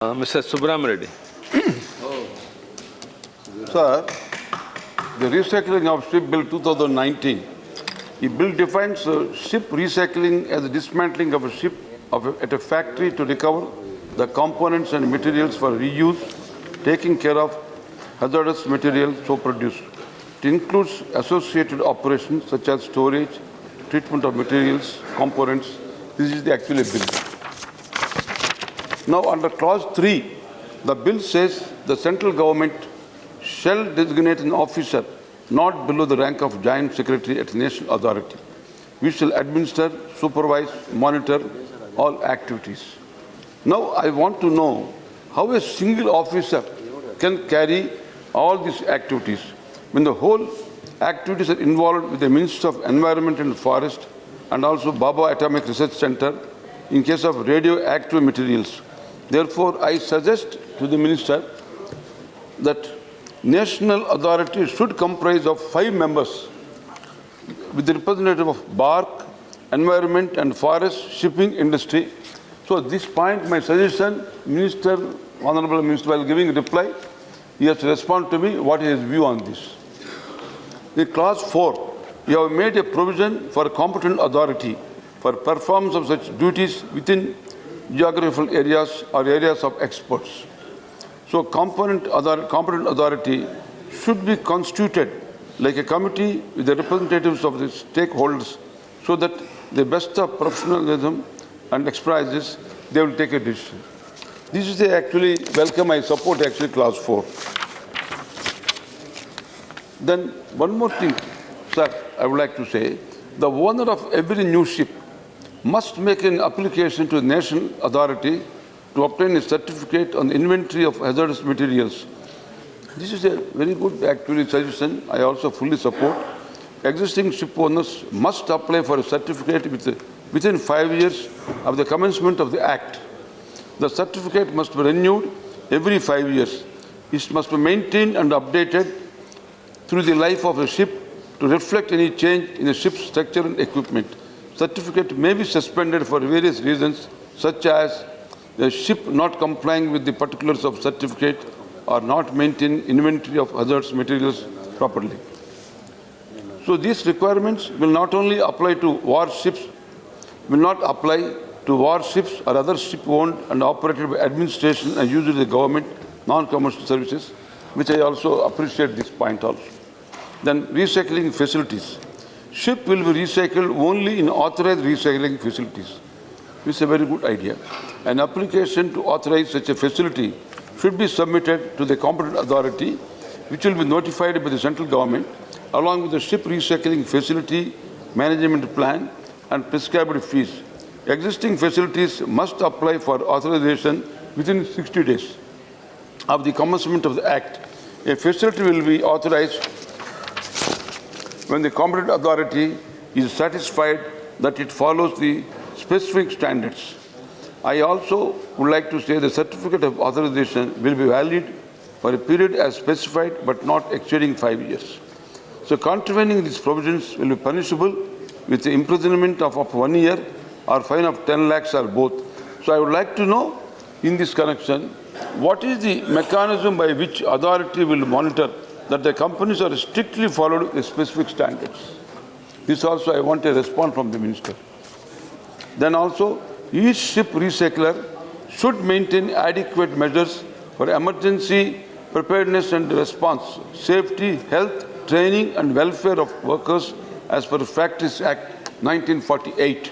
Mr. Subbarami Reddy. Sir, the recycling of ship bill 2019, the bill defines ship recycling as the dismantling of a ship at a factory to recover the components and materials for reuse, taking care of hazardous materials so produced. It includes associated operations such as storage, treatment of materials, components. This is the actual bill. Now, under clause 3, the bill says the central government shall designate an officer not below the rank of joint secretary at a national authority, which shall administer, supervise, monitor all activities. Now, I want to know how a single officer can carry all these activities when the whole activities are involved with the Minister of Environment and Forest and also Baba Atomic Research Center in case of radioactive materials. Therefore, I suggest to the Minister that national authority should comprise of 5 members with the representative of bark, environment and forest, shipping industry. So this point, my suggestion, Minister, Honorable Minister, while giving reply, he has to respond to me what is his view on this. In clause 4, you have made a provision for a competent authority for performance of such duties within geographical areas or areas of experts. So competent authority should be constituted like a committee with the representatives of the stakeholders so that the best of professionalism and expertise, they will take a decision. This is the actually welcome, I support actually clause 4. Then one more thing, sir, I would like to say, the owner of every new ship must make an application to the national authority to obtain a certificate on the inventory of hazardous materials. This is a very good actually suggestion. I also fully support. Existing ship owners must apply for a certificate within 5 years of the commencement of the Act. The certificate must be renewed every 5 years. It must be maintained and updated through the life of a ship to reflect any change in the ship's structure and equipment. Certificate may be suspended for various reasons, such as the ship not complying with the particulars of certificate or not maintaining inventory of hazardous materials properly. So these requirements will not only apply to warships, or other ship owned and operated by administration and used by the government, non-commercial services, which I also appreciate this point also. Then recycling facilities. Ship will be recycled only in authorized recycling facilities. This is a very good idea. An application to authorize such a facility should be submitted to the competent authority, which will be notified by the central government, along with the ship recycling facility management plan and prescribed fees. Existing facilities must apply for authorization within 60 days of the commencement of the Act. A facility will be authorized when the competent authority is satisfied that it follows the specific standards. I also would like to say the certificate of authorization will be valid for a period as specified but not exceeding 5 years. So contravening these provisions will be punishable with the imprisonment of up to 1 year or fine of 10 lakhs or both. So I would like to know in this connection, what is the mechanism by which authority will monitor that the companies are strictly followed the specific standards? This also I want a response from the Minister. Then also, each ship recycler should maintain adequate measures for emergency preparedness and response, safety, health, training and welfare of workers as per Factories Act 1948.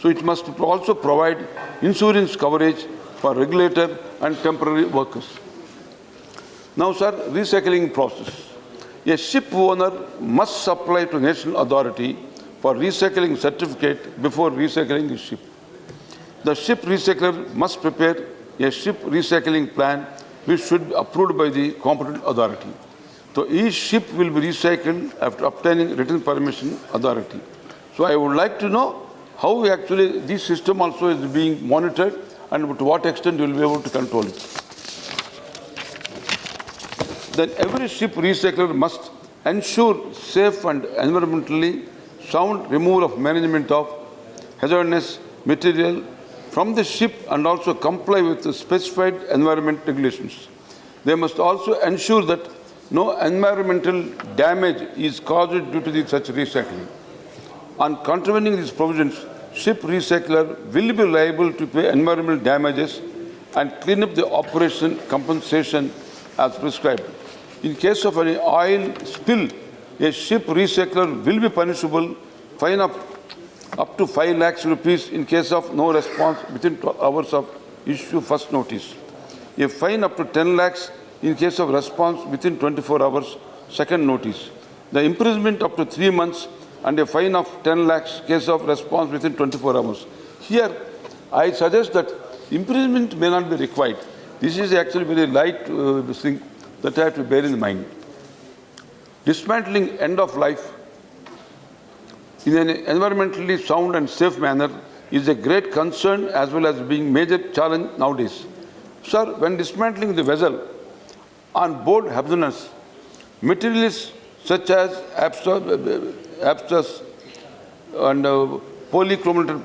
So it must also provide insurance coverage for regulator and temporary workers. Now, sir, recycling process. A ship owner must apply to national authority for recycling certificate before recycling his ship. The ship recycler must prepare a ship recycling plan which should be approved by the competent authority. So each ship will be recycled after obtaining written permission authority. So I would like to know how actually this system also is being monitored and to what extent you will be able to control it. Then every ship recycler must ensure safe and environmentally sound removal of management of hazardous material from the ship and also comply with the specified environment regulations. They must also ensure that no environmental damage is caused due to such recycling. On contravening these provisions, ship recycler will be liable to pay environmental damages and clean up the operation compensation as prescribed. In case of any oil spill, a ship recycler will be punishable, fine of up to 5 lakhs rupees in case of no response within 12 hours of issue first notice. A fine up to 10 lakhs in case of response within 24 hours second notice. The imprisonment up to 3 months and a fine of 10 lakhs case of response within 24 hours. Here, I suggest that imprisonment may not be required. This is actually very light thing that I have to bear in mind. Dismantling end of life in an environmentally sound and safe manner is a great concern as well as being major challenge nowadays. Sir, when dismantling the vessel on board hazardous materials such as asbestos and polychlorinated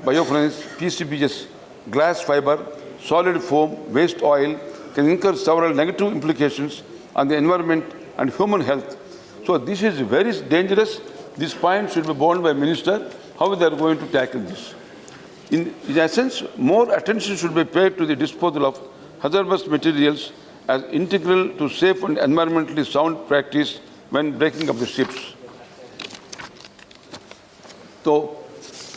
biofurnace, PCBs, glass fiber, solid foam, waste oil can incur several negative implications on the environment and human health. So this is very dangerous. This point should be borne by Minister, how they are going to tackle this. In essence, more attention should be paid to the disposal of hazardous materials as integral to safe and environmentally sound practice when breaking up the ships. So,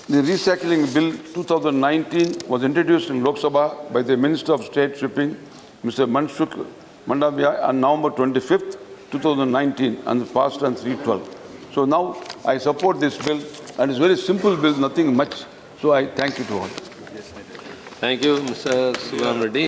the Recycling Bill 2019 was introduced in Lok Sabha by the Minister of State Shipping, Mr. Manshukh Mandavia, on November 25th, 2019, and passed on 3/12. So now I support this bill, and it's a very simple bill, nothing much. So I thank you to all. Thank you, Mr. Subbarami Reddy.